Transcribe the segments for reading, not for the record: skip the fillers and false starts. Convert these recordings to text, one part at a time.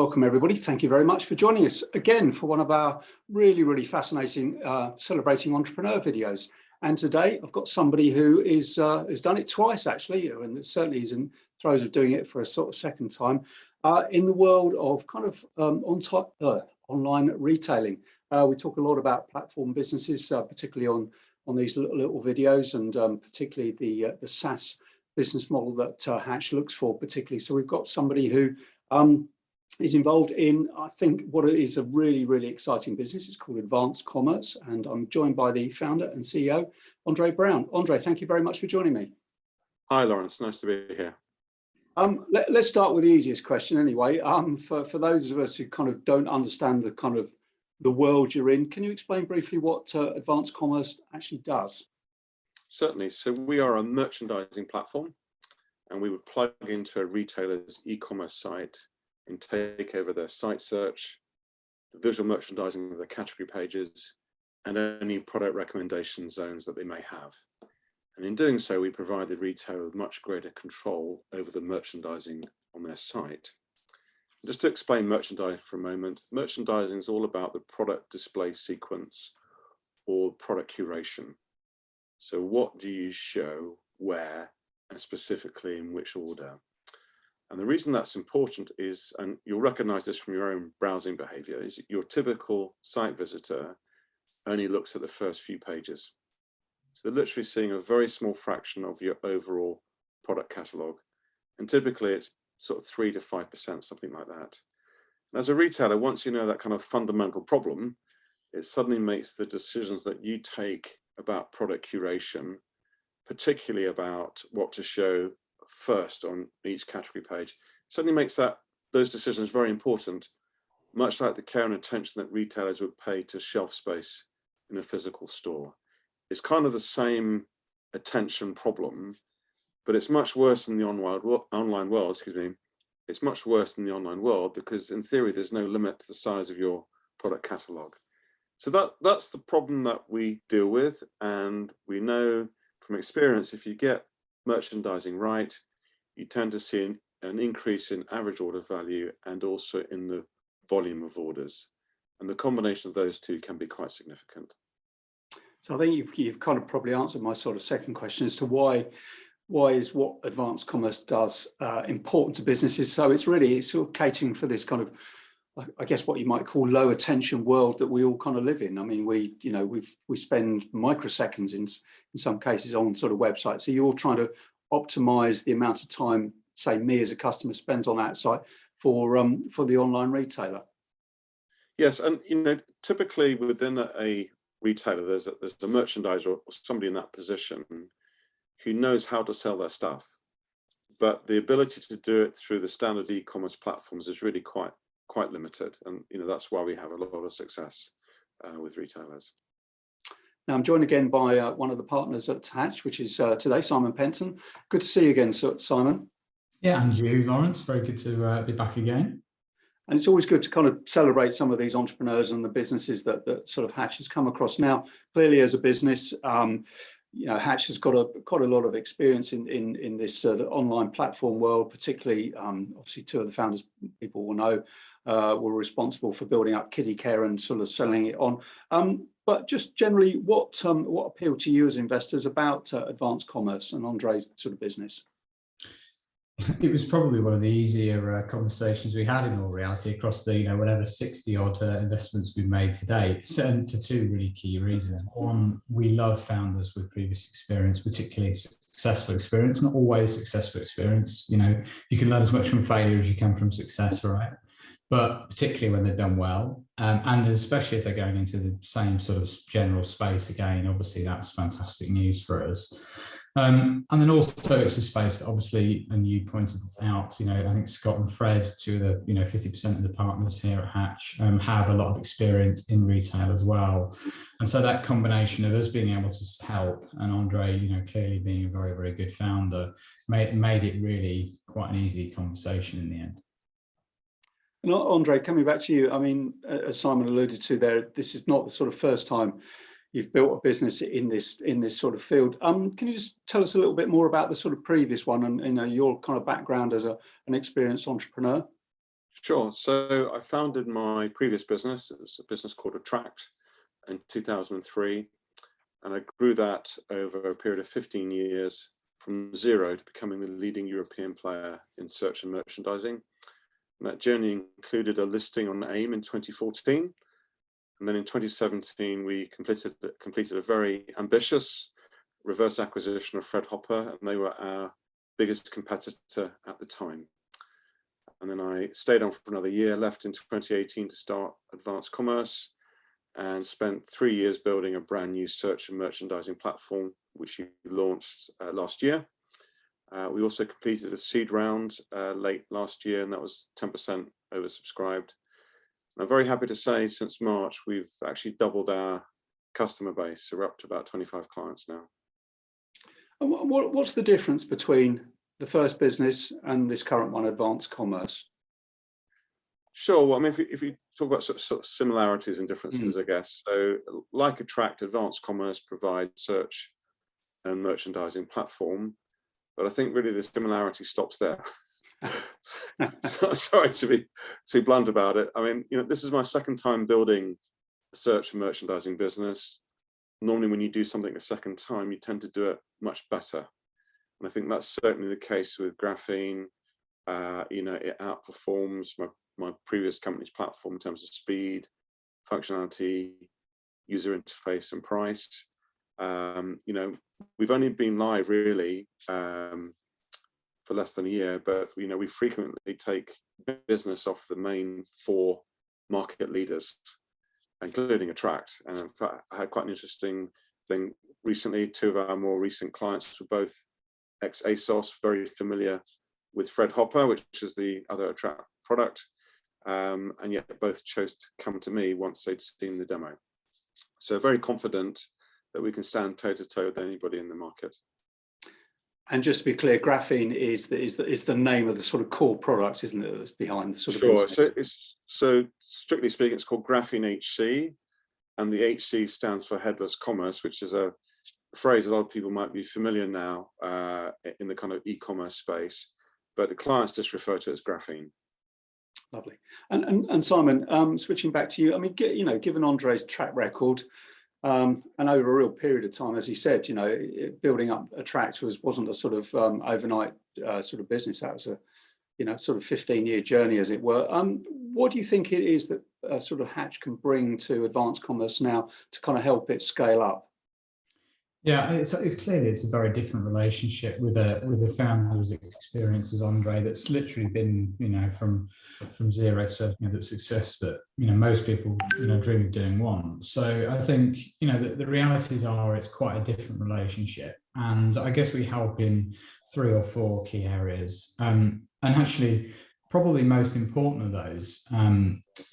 Welcome everybody. Thank you very much for joining us again for one of our really fascinating celebrating entrepreneur videos. And today I've got somebody who is has done it twice actually, and certainly is in throes of doing it for a sort of second time in the world of kind of online retailing. We talk a lot about platform businesses, particularly on these little videos, and particularly the SaaS business model that Hatch looks for particularly. So we've got somebody who is involved in, I think, what is a really exciting business. It's called Advanced Commerce, and I'm joined by the founder and CEO, Andre Brown. Andre, thank you very much for joining me. Hi, Lawrence. Nice to be here. Let's start with the easiest question anyway. For those of us who kind of don't understand the kind of the world you're in, can you explain briefly what Advanced Commerce actually does? Certainly. So we are a merchandising platform, and we would plug into a retailer's e-commerce site and take over their site search, the visual merchandising of the category pages, and any product recommendation zones that they may have. And in doing so, we provide the retailer with much greater control over the merchandising on their site. Just to explain merchandising for a moment, merchandising is all about the product display sequence or product curation. So what do you show, where, and specifically in which order? And the reason that's important is, and you'll recognize this from your own browsing behavior, is your typical site visitor only looks at the first few pages. So they're literally seeing a very small fraction of your overall product catalog. And typically it's sort of 3 to 5%, something like that. And as a retailer, once you know that kind of fundamental problem, it suddenly makes the decisions that you take about product curation, particularly about what to show first on each category page, suddenly makes those decisions very important, much like the care and attention that retailers would pay to shelf space in a physical store. It's kind of the same attention problem, but it's much worse in the online world, excuse me. It's much worse in the online world because in theory, there's no limit to the size of your product catalog. So that's the problem that we deal with. And we know from experience, if you get merchandising right, you tend to see an increase in average order value and also in the volume of orders. And the combination of those two can be quite significant. So I think you've kind of probably answered my sort of second question as to why is what Advanced Commerce does important to businesses. So it's sort of catering for this kind of, I guess, what you might call low attention world that we all kind of live in. I mean, we spend microseconds in some cases on sort of websites. So you're trying to optimize the amount of time, say, me as a customer spends on that site for the online retailer. Yes, and typically within a retailer, there's a merchandiser or somebody in that position who knows how to sell their stuff, but the ability to do it through the standard e-commerce platforms is really quite limited, and that's why we have a lot of success with retailers. Now I'm joined again by one of the partners at Hatch, which is today Simon Penton. Good to see you again, Simon. Yeah, and you, Lawrence. Very good to be back again. And it's always good to kind of celebrate some of these entrepreneurs and the businesses that sort of Hatch has come across. Now, clearly as a business, Hatch has got quite a lot of experience in this sort of online platform world, particularly obviously two of the founders people will know were responsible for building up kiddie care and sort of selling it on. But just generally, what appealed to you as investors about Advanced Commerce and Andre's sort of business? It was probably one of the easier conversations we had in all reality across the whatever 60 odd investments we've made to date, and for two really key reasons. One, we love founders with previous experience, particularly successful experience, not always successful experience. You can learn as much from failure as you can from success, right? But particularly when they've done well, and especially if they're going into the same sort of general space again, obviously that's fantastic news for us. And then also it's a space that obviously, and you pointed out, I think Scott and Fred, two of the 50% of the partners here at Hatch, have a lot of experience in retail as well. And so that combination of us being able to help, and Andre, clearly being a very good founder, made it really quite an easy conversation in the end. And Andre, coming back to you, I mean, as Simon alluded to there, this is not the sort of first time you've built a business in this sort of field. Can you just tell us a little bit more about the sort of previous one and your kind of background as an experienced entrepreneur? Sure. So I founded my previous business. It was a business called Attract in 2003. And I grew that over a period of 15 years from zero to becoming the leading European player in search and merchandising. And that journey included a listing on AIM in 2014. And then in 2017, we completed a very ambitious reverse acquisition of Fred Hopper, and they were our biggest competitor at the time. And then I stayed on for another year, left in 2018 to start Advanced Commerce, and spent 3 years building a brand new search and merchandising platform, which we launched last year. We also completed a seed round late last year, and that was 10% oversubscribed. And I'm very happy to say since March, we've actually doubled our customer base. So we're up to about 25 clients now. And what's the difference between the first business and this current one, Advanced Commerce? Sure. Well, I mean, if you talk about sort of similarities and differences, I guess. So like Attract, Advanced Commerce provides search and merchandising platform. But I think really the similarity stops there. So, sorry to be too blunt about it. I mean, this is my second time building a search and merchandising business. Normally when you do something a second time, you tend to do it much better. And I think that's certainly the case with Graphene. It outperforms my previous company's platform in terms of speed, functionality, user interface, and price. We've only been live really for less than a year, but we frequently take business off the main 4 market leaders, including Attract. And in fact, I had quite an interesting thing recently. 2 of our more recent clients were both ex-ASOS, very familiar with Fred Hopper, which is the other Attract product, and yet both chose to come to me once they'd seen the demo. So very confident that we can stand toe-to-toe with anybody in the market. And just to be clear, Graphene is the name of the sort of core product, isn't it, that's behind the sort of business? So strictly speaking, it's called Graphene HC, and the HC stands for Headless Commerce, which is a phrase a lot of people might be familiar now in the kind of e-commerce space, but the clients just refer to it as Graphene. Lovely. And Simon, switching back to you, I mean, given Andre's track record, and over a real period of time, as he said, building up Attract wasn't a sort of overnight sort of business. That was a sort of 15-year journey, as it were. What do you think it is that sort of Hatch can bring to Advanced Commerce now to kind of help it scale up? Yeah, it's clearly it's a very different relationship with a founder who's experienced as Andre, that's literally been from zero to the success that most people dream of doing once. So I think the realities are it's quite a different relationship, and I guess we help in 3 or 4 key areas. And actually, probably most important of those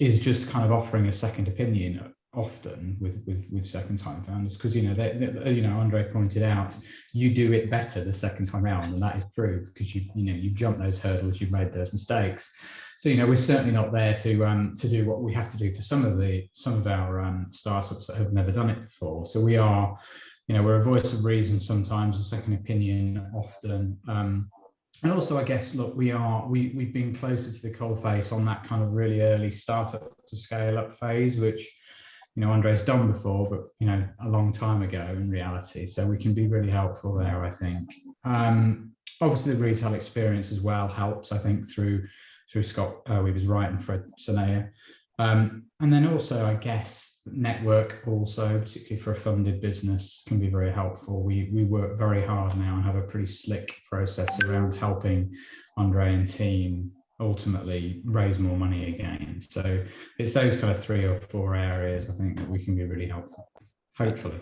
is just kind of offering a second opinion. Often with second time founders, because Andre pointed out, you do it better the second time around, and that is true because you've jumped those hurdles, you've made those mistakes. So we're certainly not there to do what we have to do for some of our startups that have never done it before. So we are we're a voice of reason sometimes, a second opinion often, and also I guess look, we've been closer to the coalface on that kind of really early startup to scale up phase, which Andre's done before, but a long time ago in reality. So we can be really helpful there, I think. Obviously, the retail experience as well helps, I think, through Scott Weaver's Wright and Fred Sonea. And then also, I guess, network also, particularly for a funded business, can be very helpful. We work very hard now and have a pretty slick process around helping Andre and team ultimately raise more money again. So it's those kind of 3 or 4 areas I think that we can be really helpful, hopefully.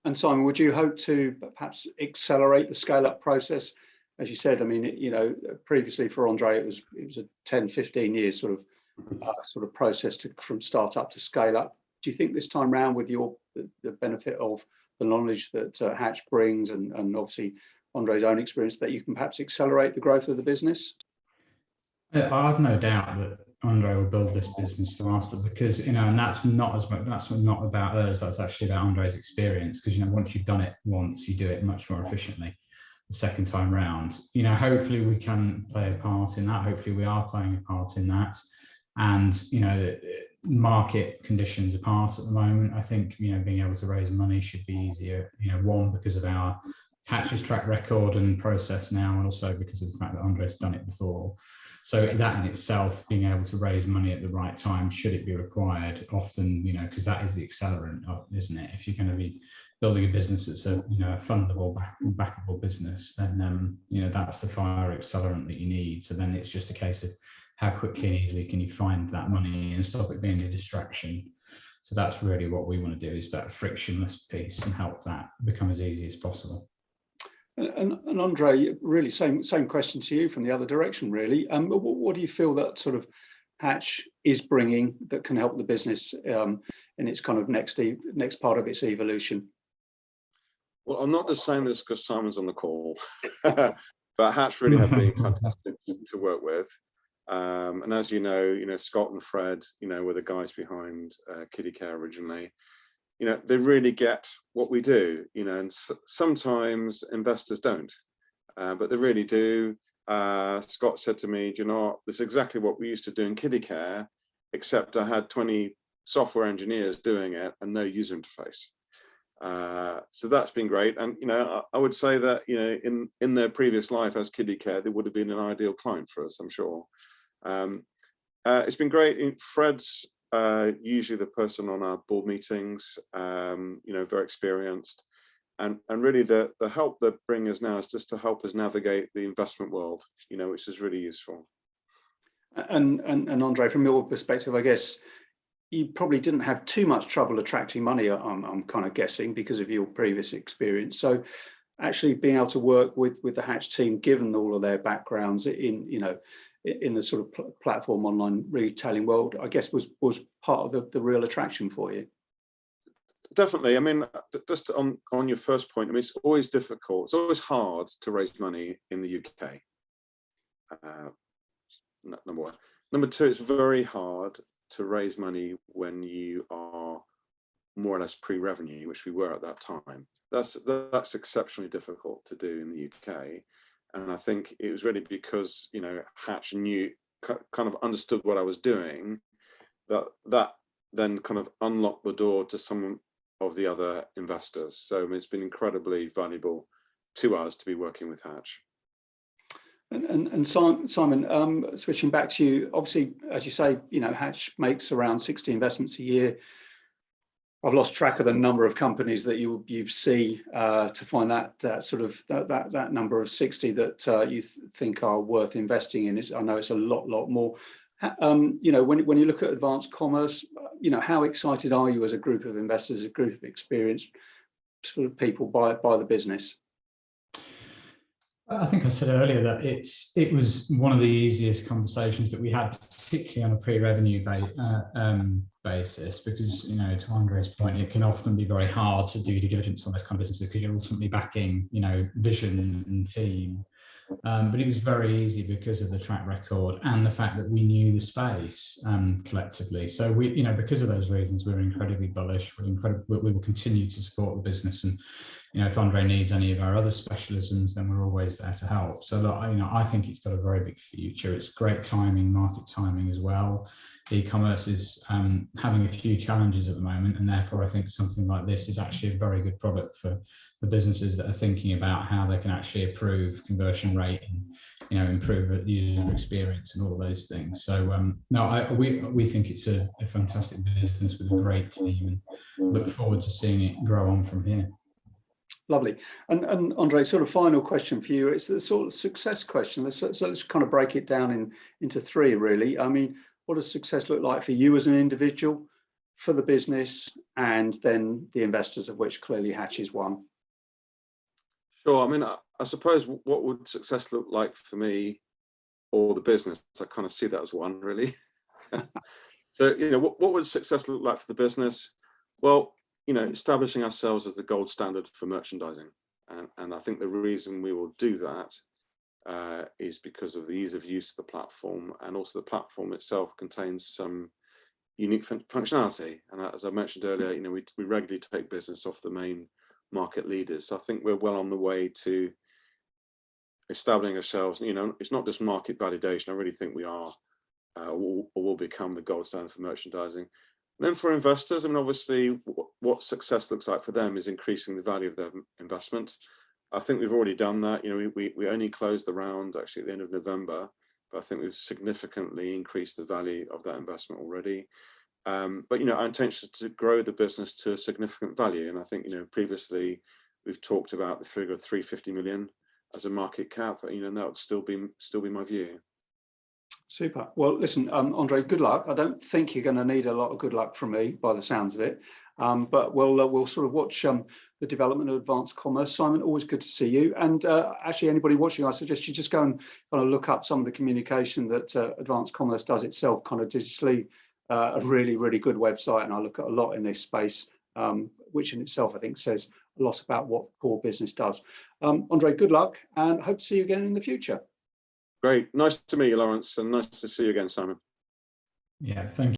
And Simon, would you hope to perhaps accelerate the scale-up process? As you said, I mean, previously for Andre, it was a 10, 15 years sort of process from start up to scale up. Do you think this time round, with the benefit of the knowledge that Hatch brings and obviously Andre's own experience, that you can perhaps accelerate the growth of the business? I have no doubt that Andre will build this business faster because, and that's not about us, that's actually about Andre's experience, because, once you've done it once, you do it much more efficiently. the second time round. You know, hopefully we can play a part in that. Hopefully we are playing a part in that. And, you know, market conditions apart at the moment, I think, you know, being able to raise money should be easier, you know, one, because of our Hatch's track record and process now, and also because of the fact that Andre's done it before. So that in itself, being able to raise money at the right time, should it be required, often, you know, because that is the accelerant, isn't it? If you're going to be building a business that's a, you know, a fundable, backable business, then, you know, that's the fire accelerant that you need. So then it's just a case of how quickly and easily can you find that money and stop it being a distraction. So that's really what we want to do, is that frictionless piece, and help that become as easy as possible. And Andre, really same question to you from the other direction, really. What do you feel that sort of Hatch is bringing that can help the business in its kind of next part of its evolution? Well, I'm not just saying this because Simon's on the call, but Hatch really have been fantastic to work with. And as you know, Scott and Fred, you know, were the guys behind Kiddie Care originally. You know, they really get what we do, you know, and sometimes investors don't, but they really do. Scott said to me, do you know what, this is exactly what we used to do in Kiddie Care, except I had 20 software engineers doing it and no user interface. So that's been great. And, you know, I would say that, you know, in their previous life as Kiddie Care, they would have been an ideal client for us, I'm sure. It's been great. Fred's usually the person on our board meetings, you know, very experienced, and really the help they bring us now is just to help us navigate the investment world, you know, which is really useful. And Andre, from your perspective, I guess you probably didn't have too much trouble attracting money, I'm kind of guessing, because of your previous experience. So actually being able to work with the Hatch team, given all of their backgrounds in, you know, in the sort of platform online retailing world, I guess was part of the real attraction for you. Definitely. I mean, just on your first point, I mean, it's always difficult. It's always hard to raise money in the UK. Number one. Number two, it's very hard to raise money when you are more or less pre-revenue, which we were at that time. That's exceptionally difficult to do in the UK. And I think it was really because, you know, Hatch kind of understood what I was doing, that then kind of unlocked the door to some of the other investors. So I mean, it's been incredibly valuable to us to be working with Hatch. And Simon, switching back to you, obviously, as you say, you know, Hatch makes around 60 investments a year. I've lost track of the number of companies that you see to find that sort of that number of 60 that you think are worth investing in. I know it's a lot more. You know, when you look at advanced commerce, you know, how excited are you as a group of investors, a group of experienced sort of people by the business? I think I said earlier that it was one of the easiest conversations that we had, particularly on a pre-revenue basis, because, you know, to Andre's point, it can often be very hard to do due diligence on those kind of businesses because you're ultimately backing, you know, vision and team. But it was very easy because of the track record and the fact that we knew the space collectively. So we, you know, because of those reasons, we're incredibly bullish. We will continue to support the business, and, you know, if Andre needs any of our other specialisms, then we're always there to help. So look, you know, I think it's got a very big future. It's great timing, market timing as well. E-commerce is having a few challenges at the moment, and therefore I think something like this is actually a very good product for the businesses that are thinking about how they can actually improve conversion rate and, you know, improve the user experience and all those things. So no, we think it's a fantastic business with a great team, and look forward to seeing it grow on from here. Lovely. And Andre, sort of final question for you. It's the sort of success question. Let's kind of break it down into three, really. I mean, what does success look like for you as an individual, for the business, and then the investors, of which clearly Hatch is one? Sure. I mean, I suppose what would success look like for me or the business? I kind of see that as one, really. So, you know, what would success look like for the business? Well, you know, establishing ourselves as the gold standard for merchandising. And I think the reason we will do that is because of the ease of use of the platform, and also the platform itself contains some unique functionality. And as I mentioned earlier, you know, we regularly take business off the main market leaders. So I think we're well on the way to establishing ourselves. You know, it's not just market validation. I really think we are, or will become the gold standard for merchandising. And then for investors, I mean, obviously, what success looks like for them is increasing the value of their investment. I think we've already done that. You know, we only closed the round actually at the end of November, but I think we've significantly increased the value of that investment already. But, you know, our intention is to grow the business to a significant value. And I think, you know, previously we've talked about the figure of 350 million as a market cap, you know, and that would still be my view. Super. Well, listen, Andre, good luck. I don't think you're going to need a lot of good luck from me by the sounds of it. But we'll sort of watch the development of advanced commerce. Simon, always good to see you. And actually, anybody watching, I suggest you just go and kind of look up some of the communication that advanced commerce does itself kind of digitally. A really, really good website. And I look at a lot in this space, which in itself, I think, says a lot about what core business does. Andre, good luck and hope to see you again in the future. Great. Nice to meet you, Lawrence, and nice to see you again, Simon. Yeah, thank you.